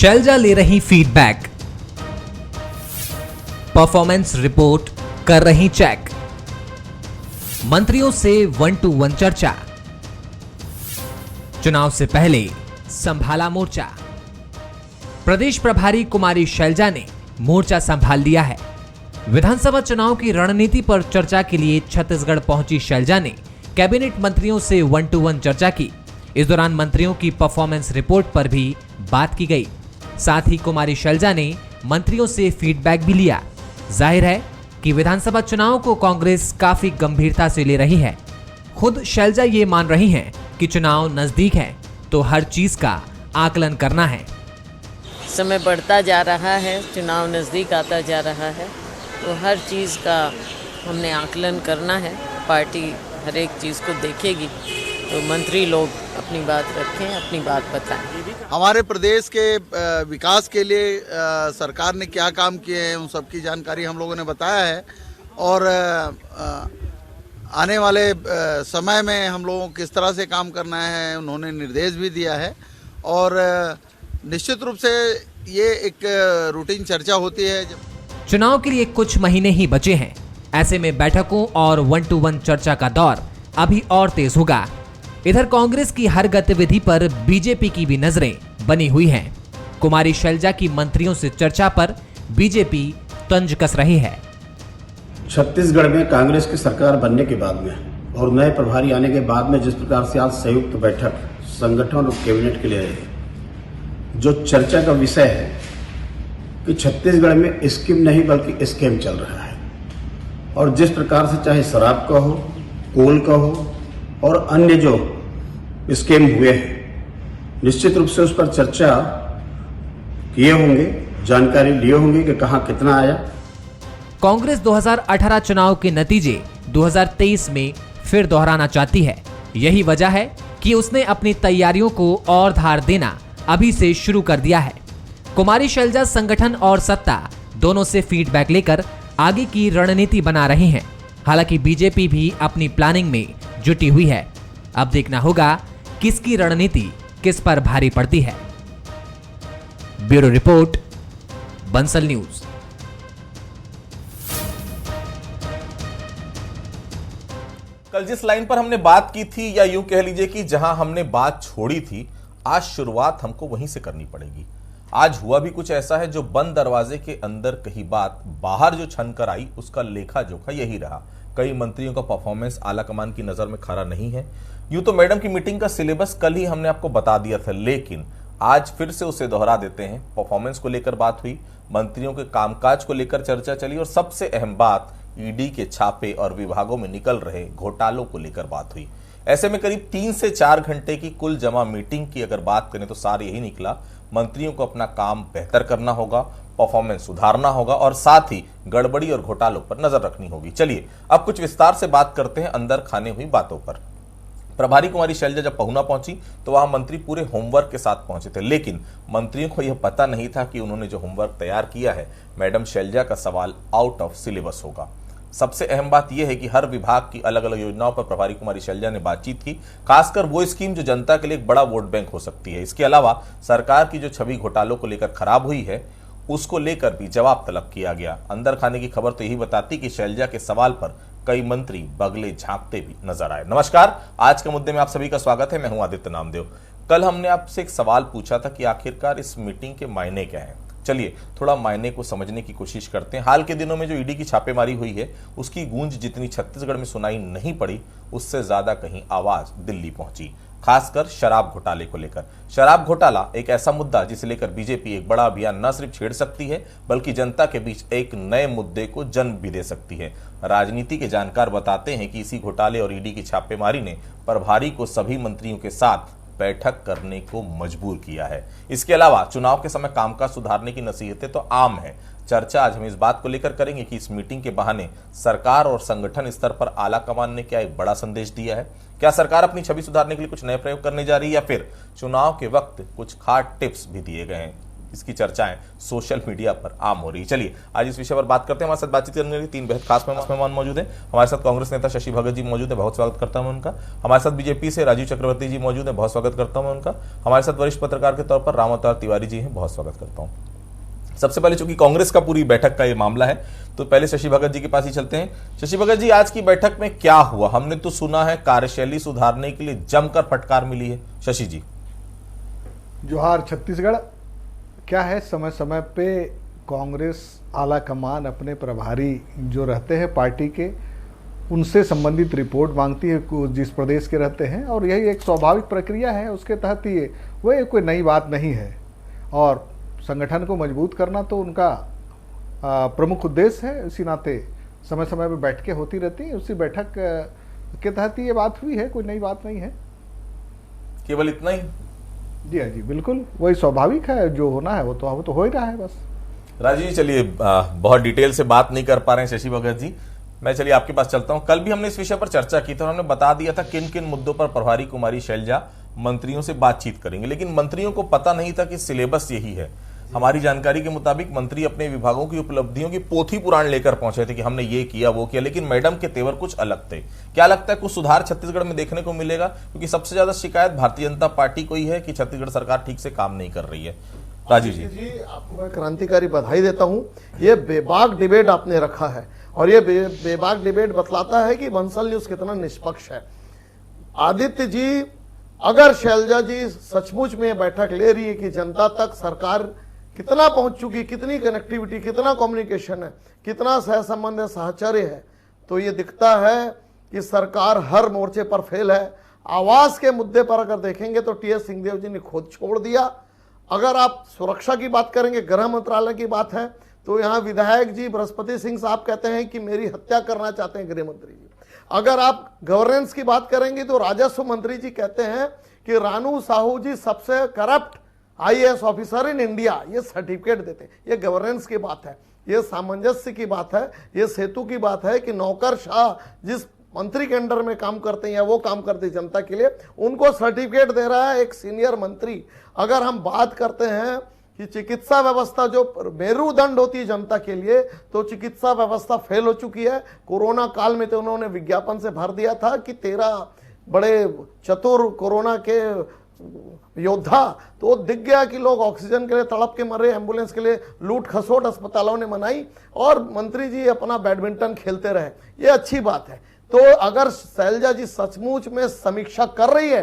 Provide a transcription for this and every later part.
शैलजा ले रही feedback, performance report कर रही चेक, मंत्रियों से 1-to-1 चर्चा, चुनाव से पहले संभाला मोर्चा। प्रदेश प्रभारी कुमारी शैलजा ने मोर्चा संभाल लिया है। विधानसभा चुनाव की रणनीति पर चर्चा के लिए छत्तीसगढ़ पहुंची शैलजा ने कैबिनेट मंत्रियों से 1-to-1 चर्चा की। इस दौरान मंत्रियों की परफॉर्मेंस रिपोर्ट पर भी बात की गई। साथ ही कुमारी शैलजा ने मंत्रियों से फीडबैक भी लिया। जाहिर है कि विधानसभा चुनाव को कांग्रेस काफी गंभीरता से ले रही है। खुद शैलजा ये मान रही हैं कि चुनाव नजदीक है तो हर चीज का आकलन करना है। समय बढ़ता जा रहा है, चुनाव नज़दीक आता जा रहा है, तो हर चीज़ का हमने आकलन करना है। पार्टी हर एक चीज़ को देखेगी, तो मंत्री लोग अपनी बात रखें, अपनी बात बताएं। हमारे प्रदेश के विकास के लिए सरकार ने क्या काम किए हैं उन सब की जानकारी हम लोगों ने बताया है और आने वाले समय में हम लोगों को किस तरह से काम करना है उन्होंने निर्देश भी दिया है। और निश्चित रूप से ये एक रूटीन चर्चा होती है। चुनाव के लिए कुछ महीने ही बचे हैं। ऐसे में बैठकों और 1-to-1 चर्चा का दौर अभी और तेज होगा। इधर कांग्रेस की हर गतिविधि पर बीजेपी की भी नजरें बनी हुई हैं। कुमारी शैलजा की मंत्रियों से चर्चा पर बीजेपी तंज कस रही है। छत्तीसगढ़ में कांग्रेस की सरकार बनने के बाद में और नए प्रभारी आने के बाद में जिस प्रकार से आज संयुक्त बैठक संगठन और कैबिनेट के लिए है, जो चर्चा का विषय है कि छत्तीसगढ़ में स्कीम नहीं बल्कि स्कैम चल रहा है और जिस प्रकार से चाहे शराब का हो, कोल का हो और अन्य जो स्कैम हुए हैं, निश्चित रूप से उस पर चर्चा किए होंगे, जानकारी लिए होंगे कि कहां कितना आया। कांग्रेस 2018 चुनाव के नतीजे 2023 में फिर दोहराना चाहती है। यही वजह है कि उसने अपनी तैयारियों को और धार देना अभी से शुरू कर दिया है। कुमारी शैलजा संगठन और सत्ता दोनों से फीडबैक लेकर आगे की रणनीति बना रही हैं। हालांकि बीजेपी भी अपनी प्लानिंग में जुटी हुई है। अब देखना होगा किसकी रणनीति किस पर भारी पड़ती है। Bureau report, Bansal news. कल जिस लाइन पर हमने बात की थी, या यूं कह लीजिए कि जहां हमने बात छोड़ी थी, आज शुरुआत हमको वहीं से करनी पड़ेगी। आज हुआ भी कुछ ऐसा है जो बंद दरवाजे के अंदर कही बात बाहर जो छन कर आई, उसका लेखा जोखा यही रहा। कई मंत्रियों का परफॉर्मेंस आला कमान की नजर में खरा नहीं है। यूं तो मैडम की मीटिंग का सिलेबस कल ही हमने आपको बता दिया था, लेकिन आज फिर से उसे दोहरा देते हैं। परफॉर्मेंस को लेकर बात हुई, मंत्रियों के कामकाज को लेकर चर्चा चली और सबसे अहम बात ईडी के छापे और विभागों में निकल रहे घोटालों को लेकर बात हुई। ऐसे में करीब 3 से 4 घंटे की कुल जमा मीटिंग की अगर बात करें तो सार यही निकला, मंत्रियों को अपना काम बेहतर करना होगा, परफॉर्मेंस सुधारना होगा और साथ ही गड़बड़ी और घोटालों पर नजर रखनी होगी। चलिए अब कुछ विस्तार से बात करते हैं अंदर खाने हुई बातों पर। प्रभारी कुमारी शैलजा जब पहुना पहुंची तो वहां मंत्री पूरे होमवर्क के साथ पहुंचे थे, लेकिन मंत्रियों को यह पता नहीं था कि उन्होंने जो होमवर्क तैयार किया है, मैडम शैलजा का सवाल आउट ऑफ सिलेबस होगा। सबसे अहम बात यह है कि हर विभाग की अलग अलग योजनाओं पर प्रभारी कुमारी शैलजा ने बातचीत की, खासकर वो स्कीम जो जनता के लिए एक बड़ा वोट बैंक हो सकती है। इसके अलावा सरकार की जो छवि घोटालों को लेकर खराब हुई है, उसको लेकर भी जवाब तलब किया गया। अंदर खाने की खबर तो यही बताती कि शैलजा के सवाल पर कई मंत्री बगले झांकते भी नजर आए। नमस्कार, आज के मुद्दे में आप सभी का स्वागत है। मैं हूं आदित्य नामदेव। कल हमने आपसे एक सवाल पूछा था कि आखिरकार इस मीटिंग के मायने क्या हैं। चलिए थोड़ा मायने को समझने की कोशिश करते हैं। हाल के दिनों में जो ईडी की छापेमारी हुई है, उसकी गूंज जितनी छत्तीसगढ़ में सुनाई नहीं पड़ी, उससे ज्यादा कहीं आवाज दिल्ली पहुंची, खासकर शराब घोटाले को लेकर। शराब घोटाला एक ऐसा मुद्दा जिसे लेकर बीजेपी एक बड़ा अभियान न सिर्फ छेड़ सकती है, बल्कि जनता के बीच एक नए मुद्दे को जन्म भी दे सकती है। राजनीति के जानकार बताते हैं कि इसी घोटाले और ईडी की छापेमारी ने प्रभारी को सभी मंत्रियों के साथ बैठक करने को मजबूर किया है। इसके अलावा चुनाव के समय कामकाज सुधारने की नसीहतें तो आम है। चर्चा आज हम इस बात को लेकर करेंगे कि इस मीटिंग के बहाने सरकार और संगठन स्तर पर आला कमान ने क्या एक बड़ा संदेश दिया है। क्या सरकार अपनी छवि सुधारने के लिए कुछ नए प्रयोग करने जा रही है, या फिर चुनाव के वक्त कुछ खास टिप्स भी दिए गए हैं। इसकी चर्चाएं सोशल मीडिया पर आम हो रही है। चलिए आज इस विषय पर बात करते हैं। हमारे साथ बातचीत करने के लिए 3 बेहद खास मेहमान मौजूद हैं। हमारे साथ कांग्रेस नेता शशि भगत जी मौजूद है, बहुत स्वागत करता हूं उनका। हमारे साथ बीजेपी से राजीव चक्रवर्ती जी मौजूद है, बहुत स्वागत करता हूं उनका। हमारे साथ वरिष्ठ पत्रकार के तौर पर राम अवतार तिवारी जी हैं, बहुत स्वागत करता हूं। सबसे पहले चूंकि कांग्रेस का पूरी बैठक का ये मामला है तो पहले शशि भगत जी के पास ही चलते हैं। शशि भगत जी, आज की बैठक में क्या हुआ? हमने तो सुना है कार्यशैली सुधारने के लिए जमकर फटकार मिली है। शशि जी। जोहार छत्तीसगढ़। क्या है, समय समय पे कांग्रेस आला कमान अपने प्रभारी जो रहते हैं पार्टी के, उनसे संबंधित रिपोर्ट मांगती है जिस प्रदेश के रहते हैं, और यही एक स्वाभाविक प्रक्रिया है। उसके तहत ये वह कोई नई बात नहीं है, और संगठन को मजबूत करना तो उनका प्रमुख उद्देश्य है। इसी नाते समय समय पर बैठकें होती रहती हैं, उसी बैठक के तहत ये बात हुई है, कोई नई बात नहीं है। केवल इतना ही? जी हाँ जी, बिल्कुल वही स्वाभाविक है, जो होना है वो तो हो ही रहा है बस। राजीव जी, चलिए बहुत डिटेल से बात नहीं कर पा रहे हैं शशि भगत जी, मैं चलिए आपके पास चलता हूं। कल भी हमने इस विषय पर चर्चा की थी और हमने बता दिया था किन किन मुद्दों पर प्रभारी कुमारी शैलजा मंत्रियों से बातचीत करेंगे, लेकिन मंत्रियों को पता नहीं था कि सिलेबस यही है। हमारी जानकारी के मुताबिक मंत्री अपने विभागों की उपलब्धियों की पोथी पुराण लेकर पहुंचे थे कि हमने ये किया वो किया, लेकिन मैडम के तेवर कुछ अलग थे। क्या लगता है कुछ सुधार छत्तीसगढ़ में देखने को मिलेगा? क्योंकि सबसे ज्यादा शिकायत भारतीय जनता पार्टी को ही है कि छत्तीसगढ़ सरकार ठीक से काम नहीं कर रही है। राजीव जी, आपको मैं क्रांतिकारी बधाई देता हूं। ये बेबाक डिबेट आपने रखा है, और ये बेबाक डिबेट बतलाता है कि बंसल न्यूज कितना निष्पक्ष है। आदित्य जी, अगर शैलजा जी सचमुच में बैठक ले रही है कि जनता तक सरकार कितना पहुंच चुकी, कितनी कनेक्टिविटी, कितना कम्युनिकेशन है, कितना सहसंबंध है, साहचर्य है, तो ये दिखता है कि सरकार हर मोर्चे पर फेल है। आवास के मुद्दे पर अगर देखेंगे तो टीएस सिंहदेव जी ने खुद छोड़ दिया। अगर आप सुरक्षा की बात करेंगे, गृह मंत्रालय की बात है, तो यहाँ विधायक जी बृहस्पति सिंह साहब कहते हैं कि मेरी हत्या करना चाहते हैं गृह मंत्री जी। अगर आप गवर्नेंस की बात करेंगे तो राजस्व मंत्री जी कहते हैं कि रानू साहू जी सबसे corrupt IAS officer in India, ये सर्टिफिकेट देते हैं। ये गवर्नेंस की बात है, ये सामंजस्य की बात है, ये सेतु की बात है कि नौकरशाह जिस मंत्री के अंडर में काम करते हैं या वो काम करते हैं जनता के लिए, उनको सर्टिफिकेट दे रहा है एक सीनियर मंत्री। अगर हम बात करते हैं कि चिकित्सा व्यवस्था जो मेरुदंड होती है जनता के लिए, तो चिकित्सा व्यवस्था फेल हो चुकी है। कोरोना काल में तो उन्होंने विज्ञापन से भर दिया था कि 13 बड़े चतुर कोरोना के योद्धा, तो दिख गया कि लोग ऑक्सीजन के लिए तड़प के मरे, एम्बुलेंस के लिए लूट खसोट अस्पतालों ने मनाई, और मंत्री जी अपना बैडमिंटन खेलते रहे। ये अच्छी बात है। तो अगर शैलजा जी सचमुच में समीक्षा कर रही है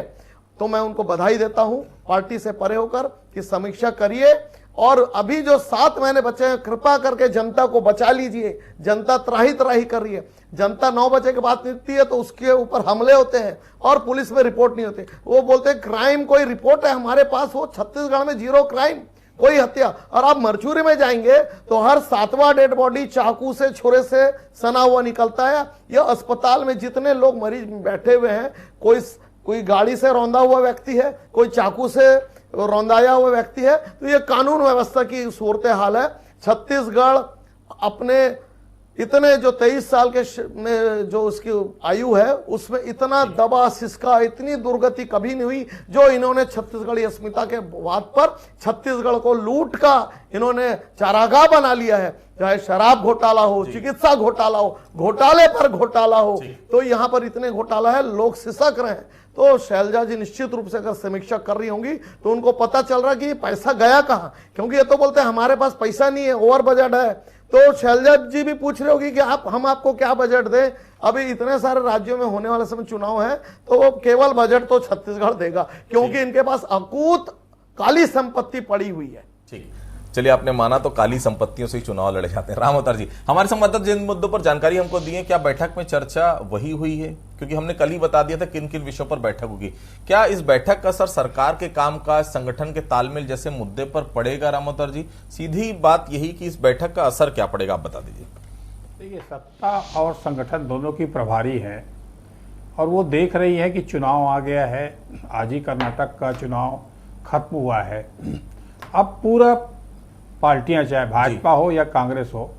तो मैं उनको बधाई देता हूं, पार्टी से परे होकर, कि समीक्षा करिए। और अभी जो 7 महीने बचे हैं, कृपा करके जनता को बचा लीजिए। जनता त्राही त्राही कर रही है। जनता 9 बजे के बाद निकलती है तो उसके ऊपर हमले होते हैं और पुलिस में रिपोर्ट नहीं होते। वो बोलते हैं क्राइम कोई रिपोर्ट है हमारे पास, वो छत्तीसगढ़ में 0 क्राइम, कोई हत्या। और आप मरचूरी में जाएंगे तो हर 7वां डेड बॉडी चाकू से, छुरे से सना हुआ निकलता है। यह अस्पताल में जितने लोग मरीज बैठे हुए हैं, कोई गाड़ी से रौंदा हुआ व्यक्ति है, कोई चाकू से रौंदाया हुआ व्यक्ति है। तो ये कानून व्यवस्था की सूरत हाल है। छत्तीसगढ़ अपने इतने जो 23 साल के में जो उसकी आयु है, उसमें इतना दबा सिसका, इतनी दुर्गति कभी नहीं हुई जो इन्होंने छत्तीसगढ़ी अस्मिता के वाद पर छत्तीसगढ़ को लूट का इन्होंने चारागाह बना लिया है। चाहे शराब घोटाला हो, चिकित्सा घोटाला हो, घोटाले पर घोटाला हो, तो यहाँ पर इतने घोटाला है, लोग सिसक रहे हैं। तो शैलजा जी निश्चित रूप से अगर समीक्षा कर रही होंगी तो उनको पता चल रहा है कि पैसा गया कहाँ, क्योंकि ये तो बोलते हैं हमारे पास पैसा नहीं है, ओवर बजट है। तो शैलजा जी भी पूछ रहे होगी कि हम आपको क्या बजट दें। अभी इतने सारे राज्यों में होने वाले समय चुनाव है, तो वो केवल बजट तो छत्तीसगढ़ देगा, क्योंकि इनके पास अकूत काली संपत्ति पड़ी हुई है। ठीक, चलिए आपने माना तो काली संपत्तियों से ही चुनाव लड़े जाते हैं। राम अवतार जी, हमारे संवाददाता जिन मुद्दों पर जानकारी हमको दी है, क्या बैठक में चर्चा वही हुई है? क्योंकि हमने कल ही बता दिया था किन किन विषयों पर बैठक होगी। क्या इस बैठक का असर सरकार के कामकाज, संगठन के तालमेल जैसे मुद्दे पर पड़ेगा? राम अवतार जी, सीधी बात यही कि इस बैठक का असर क्या पड़ेगा, आप बता दीजिए। देखिए, सत्ता और संगठन दोनों की प्रभारी है और वो देख रही है कि चुनाव आ गया है। आज ही कर्नाटक का चुनाव खत्म हुआ है। अब पूरा पार्टियां, चाहे भाजपा हो या कांग्रेस हो,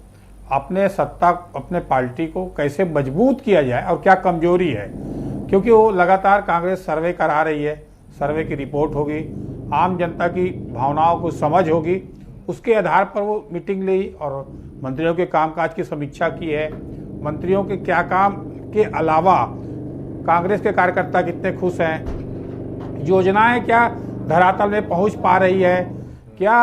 अपने सत्ता, अपने पार्टी को कैसे मजबूत किया जाए और क्या कमजोरी है, क्योंकि वो लगातार कांग्रेस सर्वे करा रही है। सर्वे की रिपोर्ट होगी, आम जनता की भावनाओं को समझ होगी उसके आधार पर वो मीटिंग ली और मंत्रियों के कामकाज की समीक्षा की है। मंत्रियों के क्या काम के अलावा कांग्रेस के कार्यकर्ता कितने खुश हैं, योजनाएं क्या धरातल में पहुंच पा रही है, क्या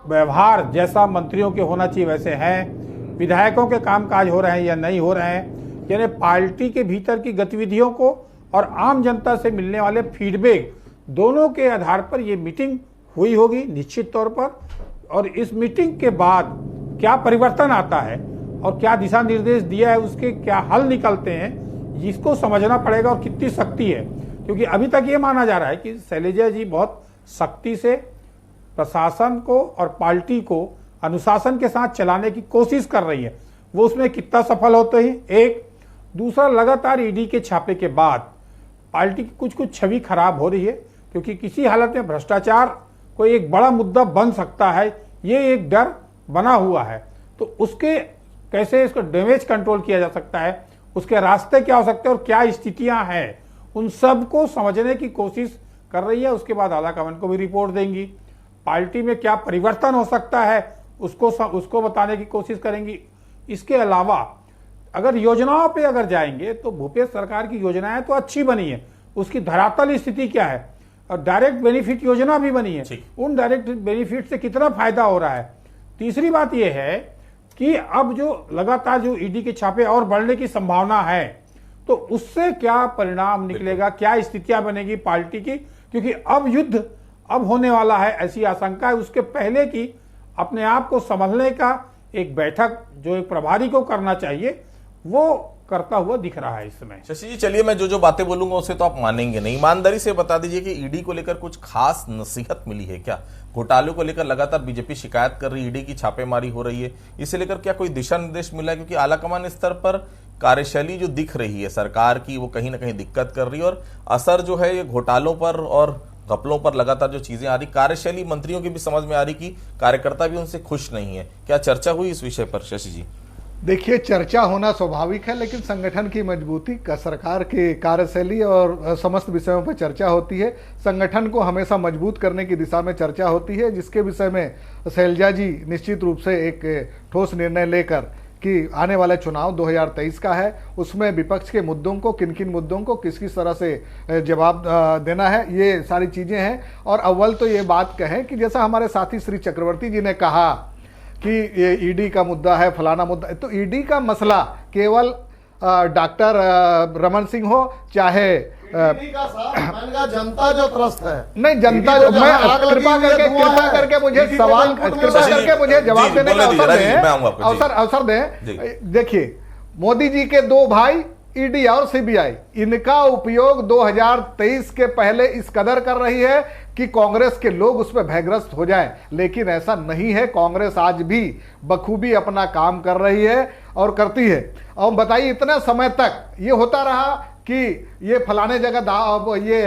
व्यवहार जैसा मंत्रियों के होना चाहिए वैसे हैं, विधायकों के कामकाज हो रहे हैं या नहीं हो रहे हैं। यानी पार्टी के भीतर की गतिविधियों को और आम जनता से मिलने वाले फीडबैक दोनों के आधार पर ये मीटिंग हुई होगी निश्चित तौर पर। और इस मीटिंग के बाद क्या परिवर्तन आता है और क्या दिशा निर्देश दिया है, उसके क्या हल निकलते हैं, इसको समझना पड़ेगा और कितनी सख्ती है। क्योंकि अभी तक ये माना जा रहा है कि शैलजा जी बहुत सख्ती से प्रशासन को और पार्टी को अनुशासन के साथ चलाने की कोशिश कर रही है। वो उसमें कितना सफल होते हैं, एक। दूसरा, लगातार ईडी के छापे के बाद पार्टी की कुछ छवि खराब हो रही है, क्योंकि किसी हालत में भ्रष्टाचार कोई एक बड़ा मुद्दा बन सकता है, ये एक डर बना हुआ है। तो उसके कैसे इसको डैमेज कंट्रोल किया जा सकता है, उसके रास्ते क्या हो सकते हैं और क्या स्थितियां हैं, उन सब को समझने की कोशिश कर रही है। उसके बाद आलाकमान को भी रिपोर्ट देंगी। पार्टी में क्या परिवर्तन हो सकता है उसको बताने की कोशिश करेंगी। इसके अलावा अगर योजनाओं पे अगर जाएंगे तो भूपेश सरकार की योजनाएं तो अच्छी बनी है, उसकी धरातल स्थिति क्या है, और डायरेक्ट बेनिफिट योजना भी बनी है, उन डायरेक्ट बेनिफिट से कितना फायदा हो रहा है। तीसरी बात यह है कि अब जो लगातार जो ईडी के छापे और बढ़ने की संभावना है, तो उससे क्या परिणाम निकलेगा, क्या स्थितियां बनेगी पार्टी की, क्योंकि अब युद्ध अब होने वाला है ऐसी आशंका है। उसके पहले की अपने आप को संभलने का एक बैठक जो एक प्रभारी को करना चाहिए वो करता हुआ दिख रहा है इस समय। शशि जी, चलिए मैं जो बातें बोलूंगा उसे तो आप मानेंगे नहीं। ईमानदारी से बता दीजिए कि ईडी को लेकर कुछ खास नसीहत मिली है क्या? घोटालों को लेकर लगातार बीजेपी शिकायत कर रही है, ईडी की छापेमारी हो रही है, इसे लेकर क्या कोई दिशा निर्देश मिला है? क्योंकि आलाकमान स्तर पर कार्यशैली जो दिख रही है सरकार की, वो कहीं ना कहीं दिक्कत कर रही है, और असर जो है ये घोटालों पर और घपलों पर लगातार जो चीजें आ रही, कार्यशैली मंत्रियों की भी समझ में आ रही कि कार्यकर्ता भी उनसे खुश नहीं है। क्या चर्चा हुई इस विषय पर शशि जी? देखिए, चर्चा होना स्वाभाविक है, लेकिन संगठन की मजबूती का, सरकार की कार्यशैली और समस्त विषयों पर चर्चा होती है। संगठन को हमेशा मजबूत करने की दिशा में चर्चा होती है, जिसके विषय में शैलजा जी निश्चित रूप से एक ठोस निर्णय लेकर कि आने वाले चुनाव 2023 का है, उसमें विपक्ष के मुद्दों को, किन किन मुद्दों को किस किस तरह से जवाब देना है, ये सारी चीज़ें हैं। और अव्वल तो ये बात कहें कि जैसा हमारे साथी श्री चक्रवर्ती जी ने कहा कि ये ईडी का मुद्दा है, फलाना मुद्दा, तो ईडी का मसला केवल डॉक्टर रमन सिंह हो चाहे जनता जो त्रस्त है, नहीं जनता जो, मैं कृपा करके मुझे सवाल, कृपा करके मुझे जवाब देने का अवसर दें। देखिए, मोदी जी के दो भाई ईडी और सीबीआई, इनका उपयोग 2023 के पहले इस कदर कर रही है कि कांग्रेस के लोग उसमें भयग्रस्त हो जाएं, लेकिन ऐसा नहीं है। कांग्रेस आज भी बखूबी अपना काम कर रही है और करती है। और बताइए, इतना समय तक ये होता रहा कि ये फलाने जगह ये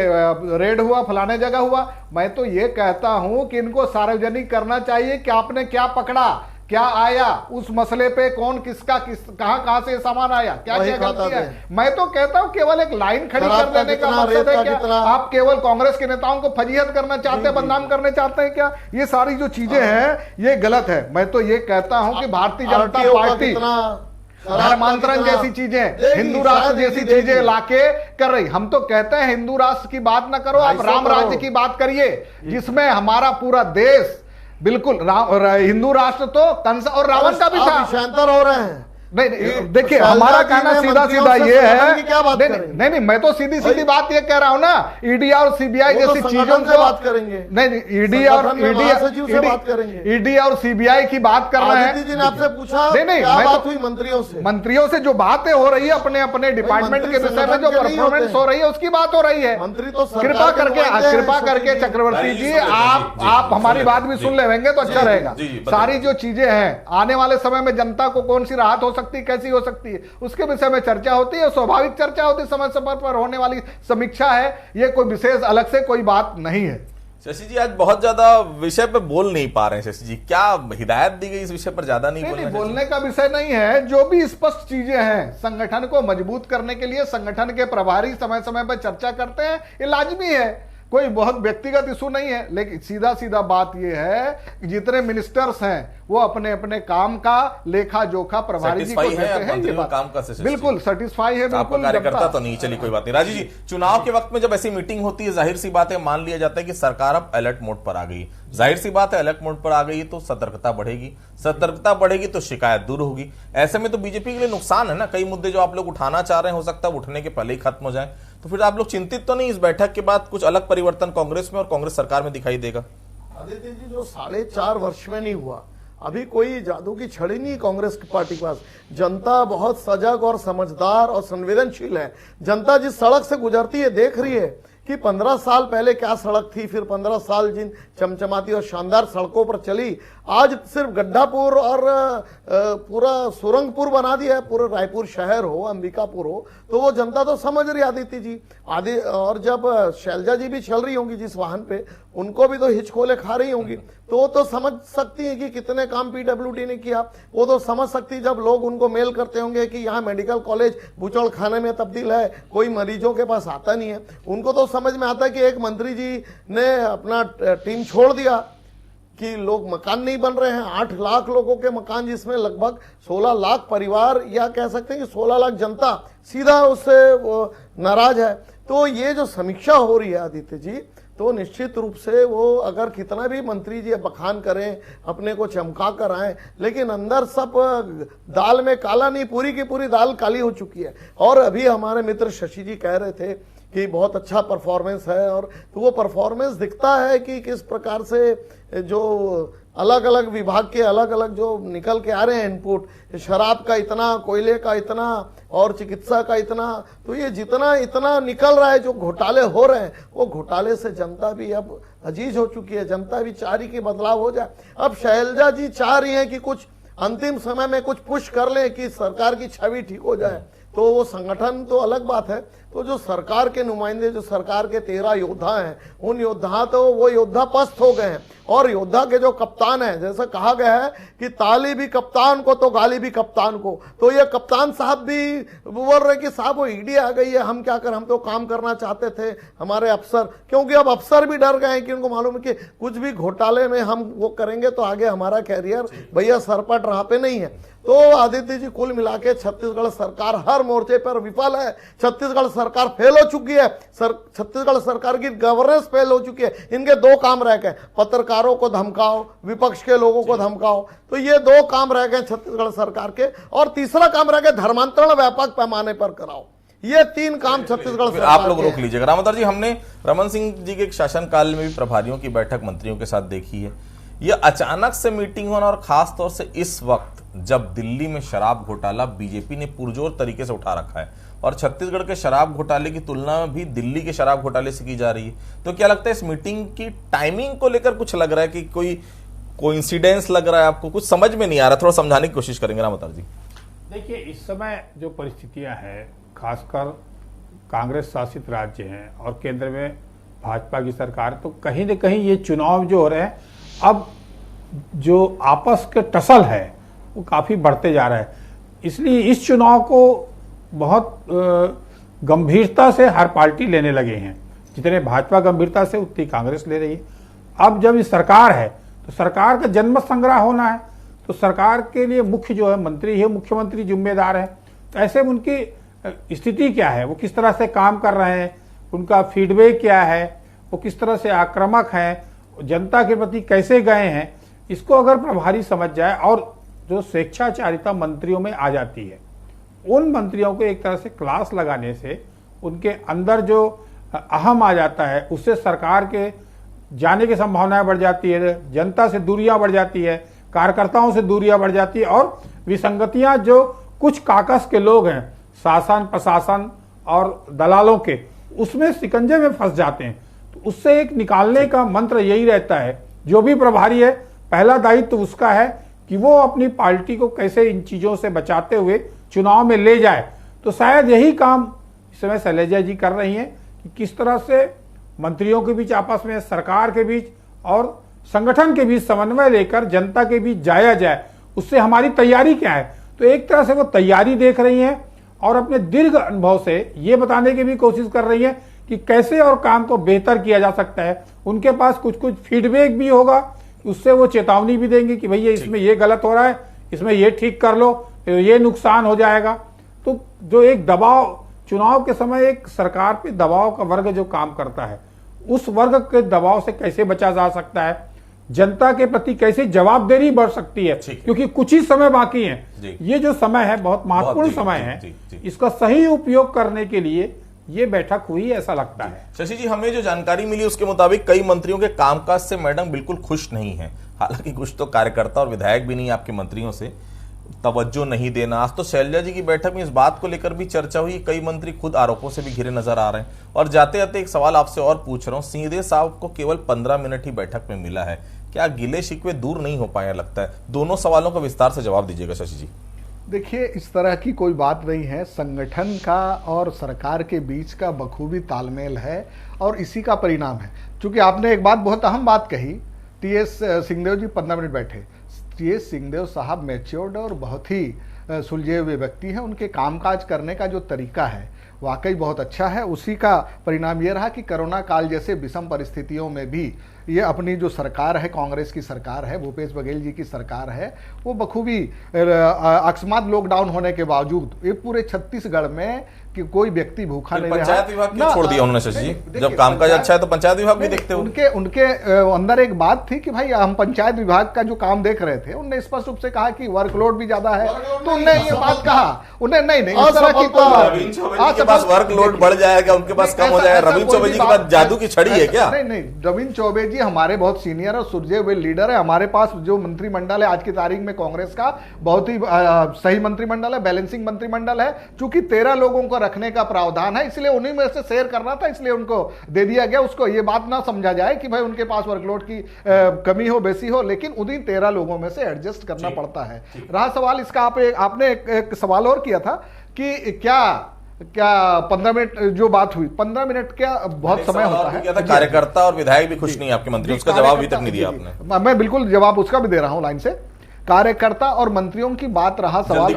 रेड हुआ, फलाने जगह हुआ। मैं तो ये कहता हूं कि इनको सार्वजनिक करना चाहिए कि आपने क्या पकड़ा, क्या आया, उस मसले पे कौन किसका कहां से सामान आया, क्या क्या गलती है। मैं तो कहता हूं केवल एक लाइन खड़ी कर देने का मकसद है क्या? आप केवल कांग्रेस के नेताओं को फजीहत करना चाहते हैं, बदनाम करने चाहते हैं क्या? ये सारी जो चीजें हैं ये गलत है। मैं तो ये कहता हूं कि भारतीय जनता पार्टी धर्मांतरण जैसी चीजें, हिंदू राष्ट्र जैसी चीजें लाके कर रही। हम तो कहते हैं हिंदू राष्ट्र की बात ना करो, आप राम राज्य की बात करिए, जिसमें हमारा पूरा देश बिल्कुल हिंदू राष्ट्र तो कंस और रावण का भी था। विषयांतर हो रहे हैं। नहीं, देखिए, हमारा कहना सीधा सीधा ये है, नहीं, मैं तो सीधी सीधी बात ये कह रहा हूं ना, ईडी और सीबीआई जैसी चीजों से बात करेंगे। नहीं, ईडी और सीबीआई की बात कर रहे हैं। जी ने आपसे पूछा, नहीं, बात हुई मंत्रियों से जो बातें हो रही है अपने अपने डिपार्टमेंट के विषय में, जो परफॉर्मेंस हो रही है उसकी बात हो रही है। मंत्री तो कृपा करके चक्रवर्ती जी, आप हमारी बात भी सुन लेंगे तो अच्छा रहेगा। सारी जो चीजें हैं, आने वाले समय में जनता को कौन सी राहत हो सकती, कैसी हो सकती है, उसके विषय में चर्चा होती है। स्वाभाविक चर्चा होती है, समय समय पर होने वाली समीक्षा है, ये कोई विशेष अलग से कोई बात नहीं है। शशि जी, आज बहुत ज्यादा विषय पे बोल नहीं पा रहे हैं। शशि जी, क्या हिदायत दी गई इस विषय पर? ज्यादा नहीं बोलने का विषय नहीं है। जो भी स्पष्ट चीजें हैं, संगठन को मजबूत करने के लिए संगठन के प्रभारी समय समय पर चर्चा करते हैं, ये लाजमी है। कोई बहुत व्यक्तिगत इशू नहीं है, लेकिन सीधा सीधा बात यह है कि जितने मिनिस्टर्स हैं वो अपने अपने काम का लेखा जोखा प्रभारी जी को देते हैं। ये बात काम का बिल्कुल सेटिस्फाई है, आपका बिल्कुल कार्यकर्ता तो नहीं। चलिए कोई बात नहीं। राजीव जी, चुनाव के वक्त में जब ऐसी मीटिंग होती है, जाहिर सी बात है, मान लिया जाता है कि सरकार अब अलर्ट मोड पर आ गई। जाहिर सी बात है, अलर्ट मोड पर आ गई तो सतर्कता बढ़ेगी, सतर्कता बढ़ेगी तो शिकायत दूर होगी। ऐसे में तो बीजेपी के लिए नुकसान है ना। कई मुद्दे जो आप लोग उठाना चाह रहे हैं हो सकता है उठने के पहले ही खत्म हो जाए। तो फिर आप लोग चिंतित तो नहीं इस बैठक के बाद कुछ अलग परिवर्तन कांग्रेस में और कांग्रेस सरकार में दिखाई देगा? आदित्य जी, जो 4.5 वर्ष में नहीं हुआ, अभी कोई जादू की छड़ी नहीं कांग्रेस की पार्टी के पास। जनता बहुत सजग और समझदार और संवेदनशील है। जनता जिस सड़क से गुजरती है देख रही है कि 15 साल पहले क्या सड़क थी, फिर 15 साल जिन चमचमाती और शानदार सड़कों पर चली, आज सिर्फ गड्ढापुर और पूरा सुरंगपुर बना दिया है। पूरा रायपुर शहर हो, अंबिकापुर हो, तो वो जनता तो समझ रही आदित्य जी। और जब शैलजा जी भी चल रही होंगी जिस वाहन पे, उनको भी तो हिचकोले खा रही होंगी, तो वो तो समझ सकती है कि कितने काम पीडब्ल्यूडी ने किया। वो तो समझ सकती जब लोग उनको मेल करते होंगे कि यहाँ मेडिकल कॉलेज बुचड़ खाने में तब्दील है, कोई मरीजों के पास आता नहीं है। उनको तो समझ में आता है कि एक मंत्री जी ने अपना टीम छोड़ दिया कि लोग मकान नहीं बन रहे हैं। 8 लाख लोगों के मकान, जिसमें लगभग 16 लाख परिवार, या कह सकते हैं कि 16 लाख जनता सीधा उससे नाराज है। तो ये जो समीक्षा हो रही है आदित्य जी, तो निश्चित रूप से वो अगर कितना भी मंत्री जी बखान करें, अपने को चमका कर आए, लेकिन अंदर सब दाल में काला नहीं, पूरी की पूरी दाल काली हो चुकी है। और अभी हमारे मित्र शशि जी कह रहे थे कि बहुत अच्छा परफॉर्मेंस है, और तो वो परफॉर्मेंस दिखता है कि किस प्रकार से जो अलग अलग विभाग के अलग अलग जो निकल के आ रहे हैं इनपुट, शराब का इतना, कोयले का इतना और चिकित्सा का इतना, तो ये जितना इतना निकल रहा है, जो घोटाले हो रहे हैं, वो घोटाले से जनता भी अब अजीज हो चुकी है। जनता भी चाह रही कि बदलाव हो जाए। अब शैलजा जी चाह रही हैं कि कुछ अंतिम समय में कुछ पुश कर ले कि सरकार की छवि ठीक हो जाए। तो वो संगठन तो अलग बात है, तो जो सरकार के नुमाइंदे, जो सरकार के 13 योद्धा हैं, उन योद्धा तो वो योद्धा पस्त हो गए हैं। और योद्धा के जो कप्तान हैं, जैसा कहा गया है कि ताली भी कप्तान को तो गाली भी कप्तान को, तो ये कप्तान साहब भी बोल रहे कि साहब वो ईडी आ गई है, हम क्या कर, हम तो काम करना चाहते थे, हमारे अफसर, क्योंकि अब अफसर भी डर गए हैं कि उनको मालूम है कि कुछ भी घोटाले में हम वो करेंगे तो आगे हमारा कैरियर भैया सरपट राह पे नहीं है। तो आदित्य जी, कुल मिला के छत्तीसगढ़ सरकार हर मोर्चे पर विफल है। छत्तीसगढ़ सरकार फेल हो चुकी है। छत्तीसगढ़ सरकार की गवर्नेंस फेल हो चुकी है। इनके 2 काम रह गए, पत्रकारों को धमकाओ, विपक्ष के लोगों को धमकाओ, तो ये 2 काम रह गए छत्तीसगढ़ सरकार के। और तीसरा काम रह गया धर्मांतरण व्यापक पैमाने पर कराओ। ये 3 काम छत्तीसगढ़ सरकार आप लोग रोक लीजिएगा। रामावतार जी, हमने रमन सिंह जी के शासनकाल में भी प्रभारियों की बैठक मंत्रियों के साथ देखी है। ये अचानक से मीटिंग होना, और खास तौर से इस वक्त जब दिल्ली में शराब घोटाला बीजेपी ने पुरजोर तरीके से उठा रखा है, और छत्तीसगढ़ के शराब घोटाले की तुलना में भी दिल्ली के शराब घोटाले से की जा रही है, तो क्या लगता है इस मीटिंग की टाइमिंग को लेकर कुछ लग रहा है कि कोई कोइंसिडेंस लग रहा है आपको? कुछ समझ में नहीं आ रहा, थोड़ा समझाने की कोशिश करेंगे रामावतार जी। देखिए, इस समय जो परिस्थितियां हैं, खासकर कांग्रेस शासित राज्य हैं और केंद्र में भाजपा की सरकार, तो कहीं न कहीं ये चुनाव जो हो रहे हैं, अब जो आपस के टसल है वो काफ़ी बढ़ते जा रहा है। इसलिए इस चुनाव को बहुत गंभीरता से हर पार्टी लेने लगे हैं। जितने भाजपा गंभीरता से उतनी कांग्रेस ले रही है। अब जब ये सरकार है तो सरकार का जनमत संग्रह होना है, तो सरकार के लिए मुख्य जो है मंत्री है, मुख्यमंत्री जिम्मेदार है। तो ऐसे में उनकी स्थिति क्या है, वो किस तरह से काम कर रहे हैं, उनका फीडबैक क्या है, वो किस तरह से आक्रामक हैं, जनता के प्रति कैसे गए हैं, इसको अगर प्रभारी समझ जाए, और जो स्वेच्छाचारिता मंत्रियों में आ जाती है, उन मंत्रियों को एक तरह से क्लास लगाने से उनके अंदर जो अहम आ जाता है, उससे सरकार के जाने की संभावनाएं बढ़ जाती है, जनता से दूरियां बढ़ जाती है, कार्यकर्ताओं से दूरियां बढ़ जाती है, और विसंगतियां जो कुछ काकस के लोग हैं, शासन प्रशासन और दलालों के, उसमें शिकंजे में फंस जाते हैं। तो उससे एक निकालने का मंत्र यही रहता है, जो भी प्रभारी है, पहला दायित्व उसका है कि वो अपनी पार्टी को कैसे इन चीजों से बचाते हुए चुनाव में ले जाए। तो शायद यही काम इस समय शैलजा जी कर रही हैं कि किस तरह से मंत्रियों के बीच, आपस में सरकार के बीच और संगठन के बीच समन्वय लेकर जनता के बीच जाया जाए, उससे हमारी तैयारी क्या है। तो एक तरह से वो तैयारी देख रही हैं और अपने दीर्घ अनुभव से ये बताने की भी कोशिश कर रही हैं कि कैसे और काम को बेहतर किया जा सकता है। उनके पास कुछ कुछ फीडबैक भी होगा, उससे वो चेतावनी भी देंगे कि भैया इसमें ये गलत हो रहा है, इसमें ये ठीक कर लो, ये नुकसान हो जाएगा। तो जो एक दबाव, चुनाव के समय एक सरकार पे दबाव का वर्ग जो काम करता है, उस वर्ग के दबाव से कैसे बचा जा सकता है, जनता के प्रति कैसे जवाबदेही बढ़ सकती है, क्योंकि कुछ ही समय बाकी है। ये जो समय है बहुत महत्वपूर्ण समय है, इसका सही उपयोग करने के लिए ये बैठक हुई ऐसा लगता है। शशि जी, हमें जो जानकारी मिली उसके मुताबिक कई मंत्रियों के कामकाज से मैडम बिल्कुल खुश नहीं है। हालांकि कुछ तो कार्यकर्ता और विधायक भी नहीं है आपके मंत्रियों से तवज्जो नहीं देना। आज तो शैलजा जी की बैठक में इस बात को लेकर भी चर्चा हुई, कई मंत्री खुद आरोपों से भी घिरे नजर आ रहे हैं। और जाते जाते एक सवाल आपसे और पूछ रहा हूं, सीधे साहब को केवल 15 मिनट ही बैठक में मिला है, क्या गिले शिकवे दूर नहीं हो पाए लगता है? दोनों सवालों का विस्तार से जवाब दीजिएगा शशि जी। देखिए, इस तरह की कोई बात नहीं है। संगठन का और सरकार के बीच का बखूबी तालमेल है और इसी का परिणाम है। क्योंकि आपने एक बात, बहुत अहम बात कही, टीएस सिंहदेव जी 15 मिनट बैठे। टीएस सिंहदेव साहब मैच्योर्ड और बहुत ही सुलझे हुए व्यक्ति हैं। उनके कामकाज करने का जो तरीका है वाकई बहुत अच्छा है। उसी का परिणाम ये रहा कि कोरोना काल जैसे विषम परिस्थितियों में भी ये अपनी जो सरकार है, कांग्रेस की सरकार है, भूपेश बघेल जी की सरकार है, वो बखूबी अकस्मात लॉकडाउन होने के बावजूद ये पूरे छत्तीसगढ़ में कि कोई व्यक्ति भूखा नहीं रहा। पंचायत विभाग क्यों छोड़ दिया उन्होंने शशि जी? जब कामकाज अच्छा है तो पंचायत विभाग भी देखते हो। उनके अंदर एक बात थी कि भाई हम पंचायत विभाग का जो काम देख रहे थे, उन्होंने स्पष्ट रूप से कहा कि वर्कलोड भी ज्यादा है, तो उन्होंने ये बात कहा। उन्हें नहीं इस तरह की रविंद्र चौबे जी के पास वर्कलोड बढ़ जाएगा, उनके पास कम हो जाएगा। रविंद्र चौबे जी के पास जादू की छड़ी है क्या? नहीं, रविंद्र चौबे जी हमारे बहुत सीनियर और सुलझे हुए लीडर है। हमारे पास जो मंत्रिमंडल है आज की तारीख में कांग्रेस का, बहुत ही सही मंत्रिमंडल है, बैलेंसिंग मंत्रिमंडल है। चूंकि 13 लोगों को रखने का प्रावधान है, इसलिए उन्हीं में से शेयर करना था, इसलिए उनको दे दिया गया। उसको ये बात ना समझा जाए कि भाई उनके पास वर्कलोड की कमी हो, बेसी हो, लेकिन उन्हीं 13 लोगों में से एडजस्ट करना पड़ता है। रहा सवाल इसका, आपने एक सवाल और किया था कि क्या 15 मिनट जो बात हुई, 15 मिनट क्या बहुत समय होता है। कार्यकर्ता और विधायक भी खुश नहीं आपके मंत्री, उसका जवाब अभी तक नहीं दिया आपने। मैं बिल्कुल जवाब उसका भी दे रहा हूं लाइन से। कार्यकर्ता और मंत्रियों की बात रहा सवाल,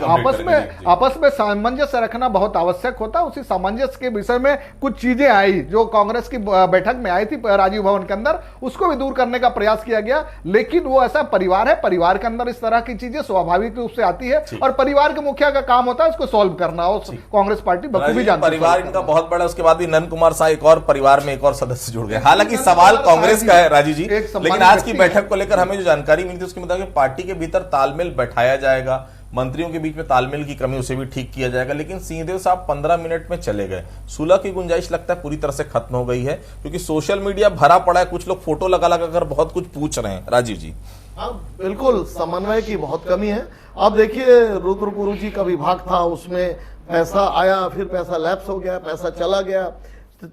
आपस में सामंजस्य रखना बहुत आवश्यक होता है। उसी सामंजस्य के विषय में कुछ चीजें आई जो कांग्रेस की बैठक में आई थी राजीव भवन के अंदर, उसको भी दूर करने का प्रयास किया गया। लेकिन वो ऐसा परिवार है, परिवार के अंदर इस तरह की चीजें स्वाभाविक रूप से आती है और परिवार के मुखिया का काम होता है इसको सॉल्व करना। कांग्रेस पार्टी बखूबी जानती है। परिवार इनका बहुत बड़ा, उसके बाद भी नंद कुमार शाह एक और परिवार में एक और सदस्य जुड़ गए। हालांकि सवाल कांग्रेस का है राजीव जी, लेकिन आज की बैठक को लेकर हमें जो जानकारी मिली थी उसके मुताबिक पार्टी के भीतर तालमेल बैठाया जाएगा, मंत्रियों के बीच में तालमेल की कमी उसे भी ठीक किया जाएगा। लेकिन सिंहदेव साहब 15 मिनट में चले गए, सुलह की गुंजाइश लगता है पूरी तरह से खत्म हो गई है, क्योंकि सोशल मीडिया भरा पड़ा है, कुछ लोग फोटो लगा लगा कर बहुत कुछ पूछ रहे हैं। राजीव जी, बिल्कुल समन्वय की बहुत कमी है। अब देखिए, रुद्रपुरु जी का विभाग था, उसमें पैसा आया, फिर पैसा लैप्स हो गया, पैसा चला गया।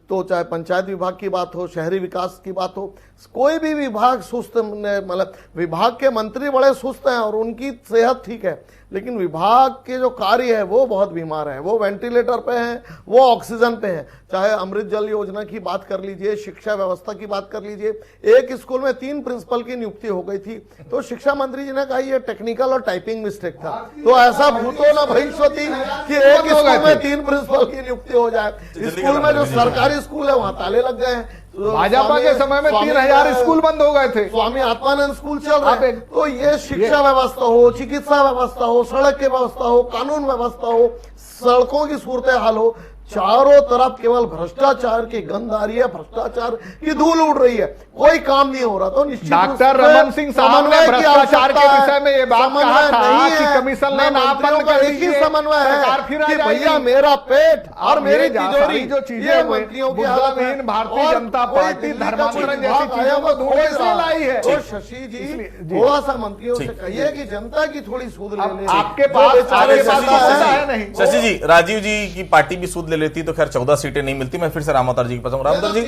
तो चाहे पंचायत विभाग की बात हो, शहरी विकास की बात हो, कोई भी विभाग सुस्त, मतलब विभाग के मंत्री बड़े सुस्त हैं और उनकी सेहत ठीक है, लेकिन विभाग के जो कार्य है वो बहुत बीमार है। वो वेंटिलेटर पे हैं, वो ऑक्सीजन पे हैं। चाहे अमृत जल योजना की बात कर लीजिए, शिक्षा व्यवस्था की बात कर लीजिए। एक स्कूल में 3 प्रिंसिपल की नियुक्ति हो गई थी, तो शिक्षा मंत्री जी ने कहा ये टेक्निकल और टाइपिंग मिस्टेक था। तो ऐसा भूतो न भविष्यति कि एक स्कूल में 3 प्रिंसिपल की नियुक्ति हो जाए। स्कूल में जो सरकारी स्कूल है वहां ताले लग गए हैं। भाजपा के समय में 3000 स्कूल बंद हो गए थे, स्वामी आत्मानंद स्कूल चल रहा है। तो ये शिक्षा व्यवस्था हो, चिकित्सा व्यवस्था हो, सड़क की व्यवस्था हो, कानून व्यवस्था हो, सड़कों की सूरत हाल हो, चारों तरफ केवल भ्रष्टाचार की गंध आ रही है, भ्रष्टाचार की धूल उड़ रही है, कोई काम नहीं हो रहा। तो निश्चित डॉक्टर रमन सिंह साहब ने भ्रष्टाचार के विषय में ये बात कहा था कि कमीशन लेना बंद कर दीजिए। समन्वय है कि भैया मेरा पेट और मेरी तिजोरी जो चीजें मंत्रियों की हालत, भारतीय जनता पार्टी धर्मांतरण जैसी चीजों को ढूंढ के लाई है। तो शशि जी थोड़ा सा मंत्रियों से कहिए कि जनता की थोड़ी सूद ले लें। आपके पास है नहीं। शशि जी, राजीव जी की पार्टी भी सूद लेती तो खैर 14 सीटें नहीं मिलती। मैं फिर से रामावतार जी के पास हूं। रामावतार जी,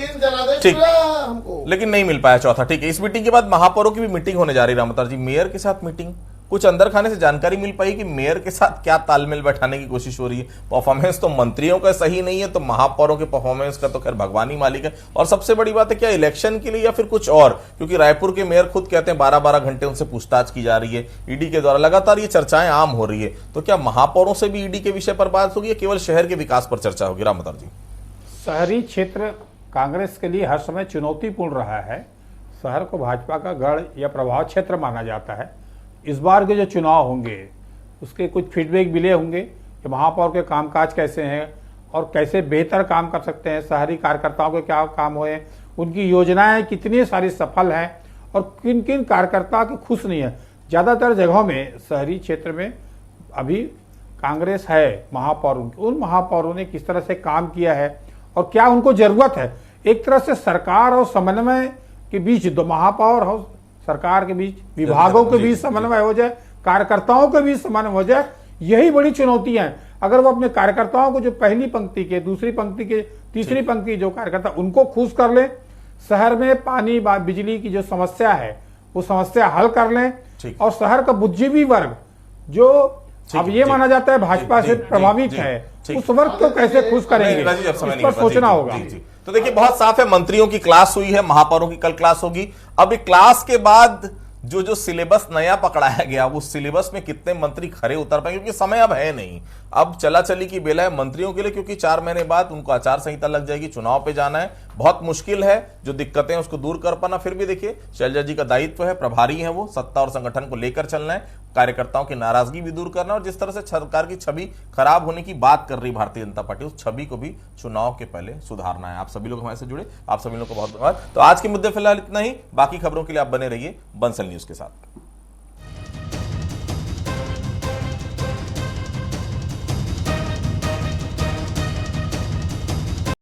ठीक, लेकिन नहीं मिल पाया चौथा। ठीक है, इस मीटिंग के बाद महापौरों की भी मीटिंग होने जा रही है। रामावतार जी, मेयर के साथ मीटिंग, कुछ अंदर खाने से जानकारी मिल पाई कि मेयर के साथ क्या तालमेल बैठाने की कोशिश हो रही है? परफॉर्मेंस तो मंत्रियों का सही नहीं है, तो महापौरों के परफॉर्मेंस का तो खैर भगवान ही मालिक है। और सबसे बड़ी बात है, क्या इलेक्शन के लिए या फिर कुछ और? क्योंकि रायपुर के मेयर खुद कहते हैं 12-12 घंटे उनसे पूछताछ की जा रही है ईडी के द्वारा, लगातार ये चर्चाएं आम हो रही है। तो क्या महापौरों से भी ईडी के विषय पर बात होगी या केवल शहर के विकास पर चर्चा होगी? रामावतार जी, शहरी क्षेत्र कांग्रेस के लिए हर समय चुनौतीपूर्ण रहा है। शहर को भाजपा का गढ़ या प्रभाव क्षेत्र माना जाता है। इस बार के जो चुनाव होंगे उसके कुछ फीडबैक मिले होंगे कि महापौर के कामकाज कैसे हैं और कैसे बेहतर काम कर सकते हैं, शहरी कार्यकर्ताओं के क्या काम हुए, उनकी योजनाएं कितनी सारी सफल हैं और किन किन कार्यकर्ता की खुश नहीं है। ज़्यादातर जगहों में शहरी क्षेत्र में अभी कांग्रेस है महापौर, उन महापौरों ने किस तरह से काम किया है और क्या उनको जरूरत है। एक तरह से सरकार और समन्वय के बीच, दो महापौर और सरकार के बीच, विभागों के बीच समन्वय हो जाए, कार्यकर्ताओं के बीच समन्वय हो जाए, यही बड़ी चुनौतियां हैं। अगर वो अपने कार्यकर्ताओं को, जो पहली पंक्ति के, दूसरी पंक्ति के, तीसरी पंक्ति जो कार्यकर्ता, उनको खुश कर ले, शहर में पानी बिजली की जो समस्या है वो समस्या हल कर लें, और शहर का बुद्धिजीवी वर्ग जो अब ये माना जाता है भाजपा से प्रभावित है, उस वर्ग को कैसे खुश करेंगे, इस पर सोचना होगा। तो देखिए बहुत साफ है, मंत्रियों की क्लास हुई है, महापौरों की कल क्लास होगी। अब एक क्लास के बाद जो सिलेबस नया पकड़ाया गया, वो सिलेबस में कितने मंत्री खरे उतर पाएंगे, क्योंकि समय अब है नहीं। अब चला चली की बेला है मंत्रियों के लिए, क्योंकि 4 महीने बाद उनको आचार संहिता लग जाएगी, चुनाव पे जाना है, बहुत मुश्किल है जो दिक्कतें उसको दूर कर पाना। फिर भी देखिए शैलजा जी का दायित्व है, प्रभारी है वो, सत्ता और संगठन को लेकर चलना है, कार्यकर्ताओं की नाराजगी भी दूर करना, और जिस तरह से सरकार की छवि खराब होने की बात कर रही भारतीय जनता पार्टी, उस छवि को भी चुनाव के पहले सुधारना है। आप सभी लोग हमारे से जुड़े, आप सभी लोग को बहुत धन्यवाद। तो आज के मुद्दे फिलहाल इतना ही, बाकी खबरों के लिए आप बने रहिए बंसल न्यूज के साथ।